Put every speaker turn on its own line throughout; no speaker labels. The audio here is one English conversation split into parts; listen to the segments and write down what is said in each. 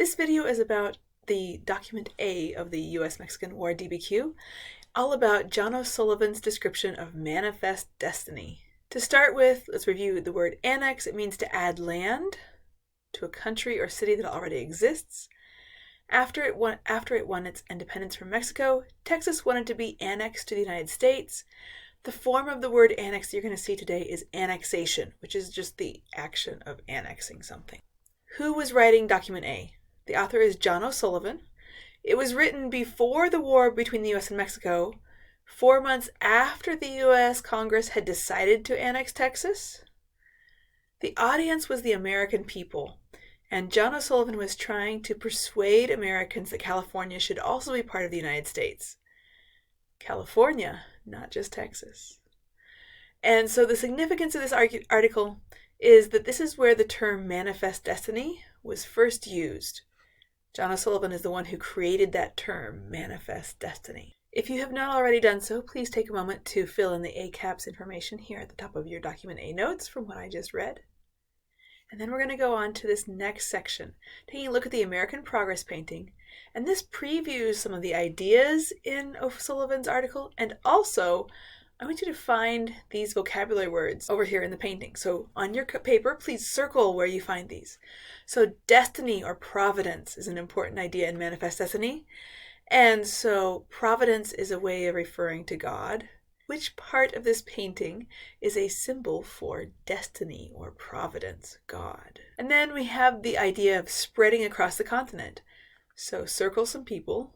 This video is about the Document A of the U.S.-Mexican War, DBQ, all about John O'Sullivan's description of manifest destiny. To start with, let's review the word annex. It means to add land to a country or city that already exists. After it won its independence from Mexico, Texas wanted to be annexed to the United States. The form of the word annex you're going to see today is annexation, which is just the action of annexing something. Who was writing Document A? The author is John O'Sullivan. It was written before the war between the U.S. and Mexico, 4 months after the U.S. Congress had decided to annex Texas. The audience was the American people, and John O'Sullivan was trying to persuade Americans that California should also be part of the United States. California, not just Texas. And so the significance of this article is that this is where the term manifest destiny was first used. John O'Sullivan is the one who created that term, manifest destiny. If you have not already done so, please take a moment to fill in the ACAPS information here at the top of your Document A notes from what I just read. And then we're going to go on to this next section, taking a look at the American Progress Painting. And this previews some of the ideas in O'Sullivan's article, and also I want you to find these vocabulary words over here in the painting. So on your paper, please circle where you find these. So destiny or providence is an important idea in manifest destiny. And so providence is a way of referring to God. Which part of this painting is a symbol for destiny or providence, God? And then we have the idea of spreading across the continent. So circle some people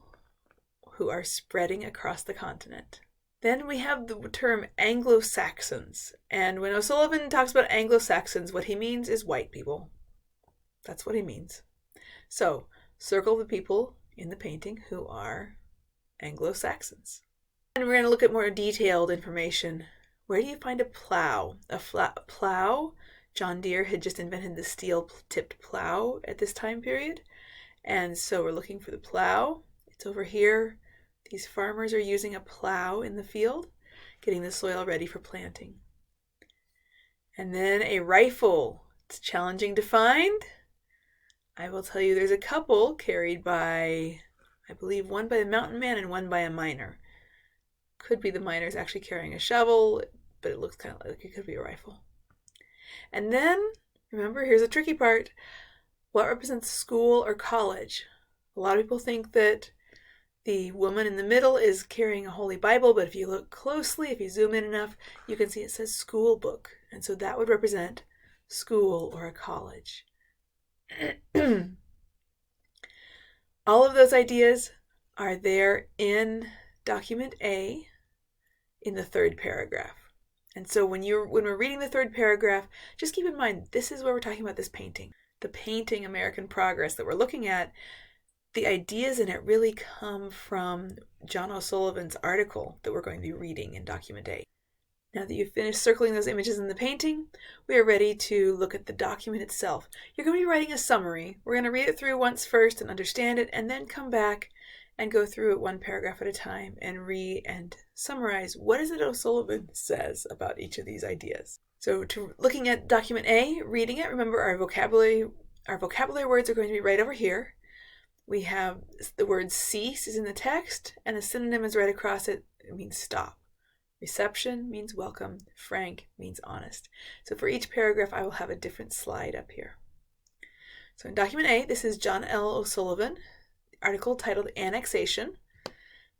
who are spreading across the continent. Then we have the term Anglo-Saxons. And when O'Sullivan talks about Anglo-Saxons, what he means is white people. That's what he means. So circle the people in the painting who are Anglo-Saxons. And we're going to look at more detailed information. Where do you find a plow? A plow? John Deere had just invented the steel-tipped plow at this time period. And so we're looking for the plow. It's over here. These farmers are using a plow in the field, getting the soil ready for planting. And then a rifle. It's challenging to find. I will tell you there's a couple carried by, I believe, one by a mountain man and one by a miner. Could be the miner's actually carrying a shovel, but it looks kind of like it could be a rifle. And then, remember, here's a tricky part. What represents school or college? A lot of people think that the woman in the middle is carrying a Holy Bible, but if you look closely, if you zoom in enough, you can see it says school book. And so that would represent school or a college. All of those ideas are there in Document A in the third paragraph. And so when we're reading the third paragraph, just keep in mind, this is where we're talking about this painting. The painting American Progress that we're looking at, the ideas in it really come from John O'Sullivan's article that we're going to be reading in Document A. Now that you've finished circling those images in the painting, we are ready to look at the document itself. You're going to be writing a summary. We're going to read it through once first and understand it, and then come back and go through it one paragraph at a time and read and summarize what is it O'Sullivan says about each of these ideas. So looking at Document A, reading it, remember our vocabulary words are going to be right over here. We have the word cease is in the text, and the synonym is right across it. It means stop. Reception means welcome. Frank means honest. So for each paragraph, I will have a different slide up here. So in Document A, this is John L. O'Sullivan, article titled Annexation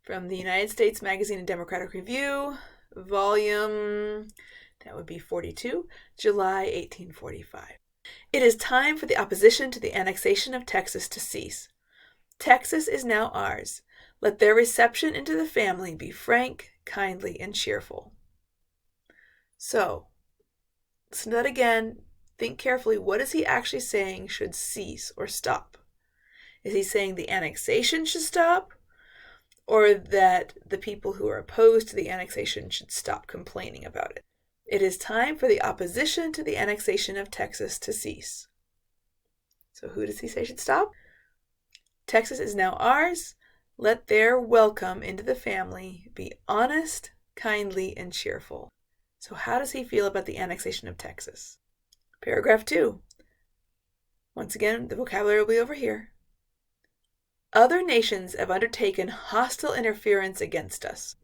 from the United States Magazine and Democratic Review, volume, that would be 42, July 1845. It is time for the opposition to the annexation of Texas to cease. Texas is now ours. Let their reception into the family be frank, kindly, and cheerful. So, listen to that again. Think carefully. What is he actually saying should cease or stop? Is he saying the annexation should stop? Or that the people who are opposed to the annexation should stop complaining about it? It is time for the opposition to the annexation of Texas to cease. So who does he say should stop? Texas is now ours. Let their welcome into the family be honest, kindly, and cheerful. So how does he feel about the annexation of Texas? Paragraph 2. Once again, the vocabulary will be over here. Other nations have undertaken hostile interference against us.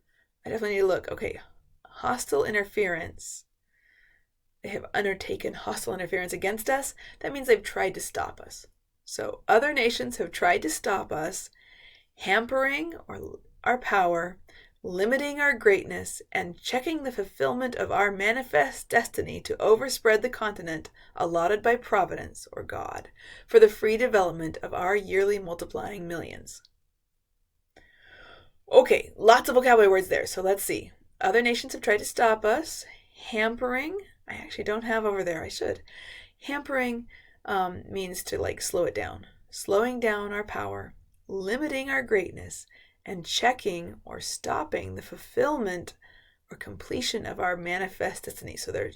I definitely need to look. Okay, hostile interference. They have undertaken hostile interference against us. That means they've tried to stop us. So other nations have tried to stop us, hampering our power, limiting our greatness, and checking the fulfillment of our manifest destiny to overspread the continent allotted by Providence, or God, for the free development of our yearly multiplying millions. Okay, lots of vocabulary words there, so let's see. Other nations have tried to stop us. Hampering, I actually don't have over there, I should. Hampering means to slow it down. Slowing down our power, limiting our greatness, and checking or stopping the fulfillment or completion of our manifest destiny. So they're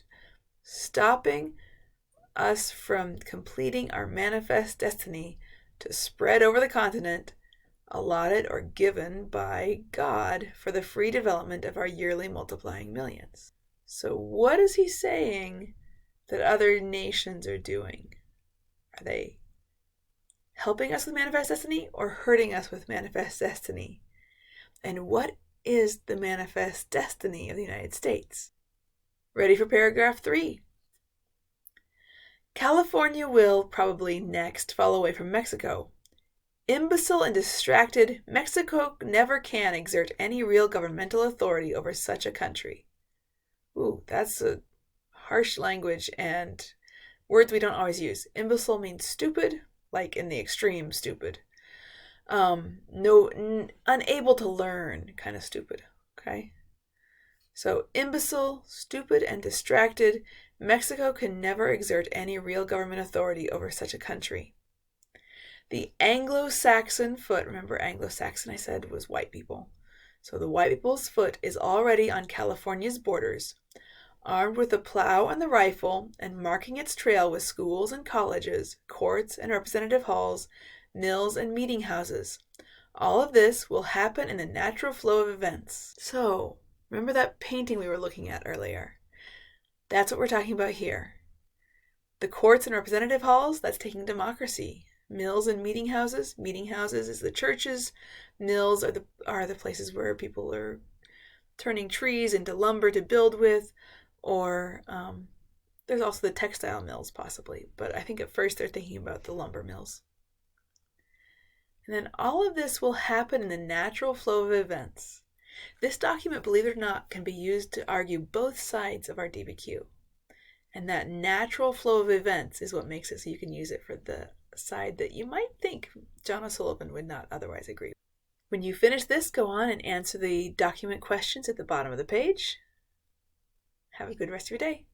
stopping us from completing our manifest destiny to spread over the continent allotted or given by God for the free development of our yearly multiplying millions. So what is he saying that other nations are doing? Are they helping us with manifest destiny or hurting us with manifest destiny? And what is the manifest destiny of the United States? Ready for paragraph 3. California will probably next fall away from Mexico. Imbecile and distracted, Mexico never can exert any real governmental authority over such a country. Ooh, that's a harsh language and words we don't always use. Imbecile means stupid, like in the extreme stupid. Unable to learn, kind of stupid, okay? So imbecile, stupid, and distracted, Mexico can never exert any real government authority over such a country. The Anglo-Saxon foot, remember Anglo-Saxon I said was white people. So the white people's foot is already on California's borders, armed with the plow and the rifle, and marking its trail with schools and colleges, courts and representative halls, mills and meeting houses. All of this will happen in the natural flow of events. So, remember that painting we were looking at earlier? That's what we're talking about here. The courts and representative halls, that's taking democracy. Mills and meeting houses is the churches. Mills are the places where people are turning trees into lumber to build with, or there's also the textile mills possibly, but I think at first they're thinking about the lumber mills. And then all of this will happen in the natural flow of events. This document, believe it or not, can be used to argue both sides of our DBQ. And that natural flow of events is what makes it so you can use it for the side that you might think John O'Sullivan would not otherwise agree with. When you finish this, go on and answer the document questions at the bottom of the page. Have a good rest of your day.